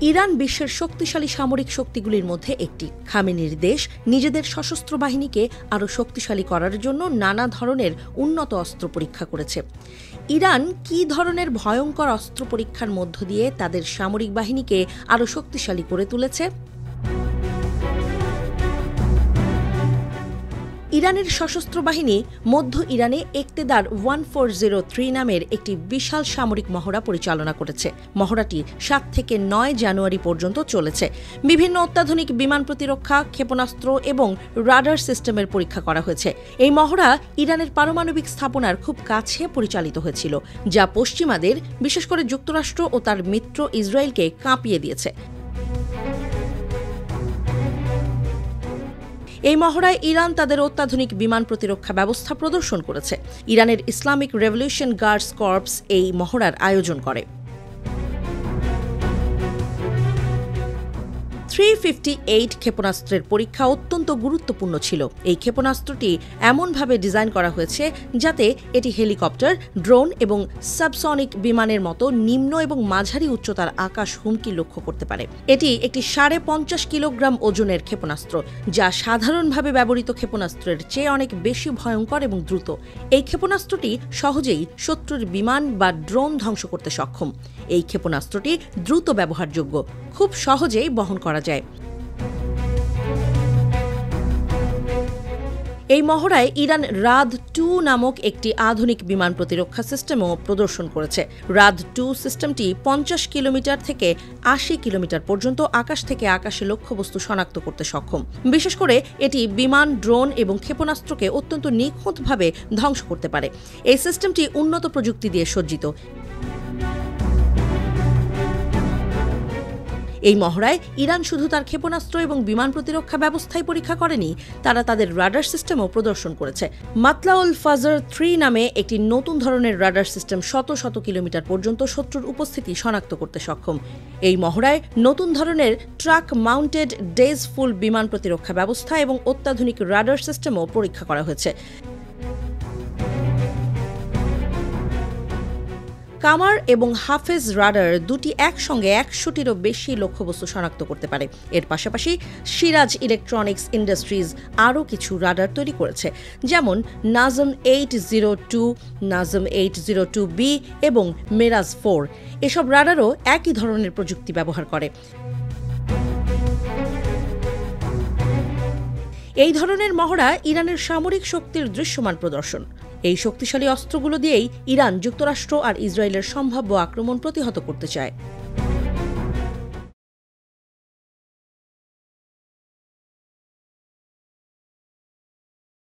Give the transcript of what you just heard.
Iran বিশ্বের শক্তিশালী সামরিক শক্তিগুলির মধ্যে একটি। খামেনির দেশ নিজেদের সশস্ত্র বাহিনীকে আরও শক্তিশালী করার জন্য নানা ধরনের উন্নত অস্ত্র পরীক্ষা করেছে। ইরান কী ধরনের ভয়ঙ্কর অস্ত্র পরীক্ষার মধ্য দিয়ে তাদের সামরিক বাহিনীকে আরও শক্তিশালী করে তুলেছে? ইরানের সশস্ত্র বাহিনী মধ্য ইরানে ইকতেদার 1403 নামের একটি বিশাল সামরিক মহড়া পরিচালনা করেছে। মহড়াটি 7 থেকে 9 জানুয়ারি পর্যন্ত চলেছে। বিভিন্ন অত্যাধুনিক বিমান প্রতিরক্ষা, ক্ষেপণাস্ত্র এবং রাডার সিস্টেমের পরীক্ষা করা হয়েছে। এই মহড়া ইরানের পারমাণবিক স্থাপনার খুব কাছে পরিচালিত হয়েছিল, যা পশ্চিমাদের, বিশেষ করে যুক্তরাষ্ট্র ও তার মিত্র ইসরায়েলকে কাঁপিয়ে দিয়েছে। এই মহড়ায় ইরান তাদের অত্যাধুনিক বিমান প্রতিরক্ষা ব্যবস্থা প্রদর্শন করেছে। ইরানের ইসলামিক রেভলিউশন গার্ডস কর্পস এই মহড়ার আয়োজন করে। 358 ক্ষেপণাস্ত্রের পরীক্ষা অত্যন্ত গুরুত্বপূর্ণ ছিল। এই ক্ষেপণাস্ত্রটি এমনভাবে ডিজাইন করা হয়েছে যাতে এটি হেলিকপ্টার, ড্রোন এবং সাবসনিক বিমানের মতো নিম্ন এবং মাঝারি উচ্চতার আকাশ হুমকি লক্ষ্য করতে পারে। এটি একটি 50.5 কিলোগ্রাম ওজনের ক্ষেপণাস্ত্র, যা সাধারণভাবে ব্যবহৃত ক্ষেপণাস্ত্রের চেয়ে অনেক বেশি ভয়ঙ্কর এবং দ্রুত। এই ক্ষেপণাস্ত্রটি সহজেই শত্রুর বিমান বা ড্রোন ধ্বংস করতে সক্ষম। এই ক্ষেপণাস্ত্রটি দ্রুত ব্যবহারযোগ্য, খুব সহজেই বহন করা যায়। এই মহড়ায় ইরান রাদ 2 নামক একটি আধুনিক বিমান প্রতিরক্ষা সিস্টেমও প্রদর্শন করেছে। রাদ 2 সিস্টেমটি 50 কিলোমিটার থেকে 80 কিলোমিটার পর্যন্ত আকাশ থেকে আকাশে লক্ষ্যবস্তু শনাক্ত করতে সক্ষম। বিশেষ করে এটি বিমান, ড্রোন এবং ক্ষেপণাস্ত্রকে অত্যন্ত নিখুঁতভাবে ধ্বংস করতে পারে। এই সিস্টেমটি উন্নত প্রযুক্তি দিয়ে সজ্জিত। এই মহড়ায় ইরান শুধু তার ক্ষেপণাস্ত্র এবং বিমান প্রতিরক্ষা ব্যবস্থায় পরীক্ষা করেনি, তারা তাদের রাডার সিস্টেমও প্রদর্শন করেছে। মাতলাউল ফাজর 3 নামে একটি নতুন ধরনের রাডার সিস্টেম শত শত কিলোমিটার পর্যন্ত শত্রুর উপস্থিতি শনাক্ত করতে সক্ষম। এই মহড়ায় নতুন ধরনের ট্রাক মাউন্টেড ডেজ ফুল বিমান প্রতিরক্ষা ব্যবস্থা এবং অত্যাধুনিক রাডার সিস্টেমও পরীক্ষা করা হয়েছে। কামার এবং হাফেজ রাডার দুটি একসঙ্গে 100টিরও বেশি লক্ষ্যবস্তু শনাক্ত করতে পারে। এর পাশাপাশি সিরাজ ইলেকট্রনিক্স ইন্ডাস্ট্রিজ আরও কিছু রাডার তৈরি করেছে, যেমন নাজম 802, নাজম 802B এবং মেরাজ 4। এসব রাডারও একই ধরনের প্রযুক্তি ব্যবহার করে। এই ধরনের মহড়া ইরানের সামরিক শক্তির দৃশ্যমান প্রদর্শন। এই শক্তিশালী অস্ত্রগুলো দিয়েই ইরান যুক্তরাষ্ট্র আর ইসরায়েলের সম্ভাব্য আক্রমণ প্রতিহত করতে চায়।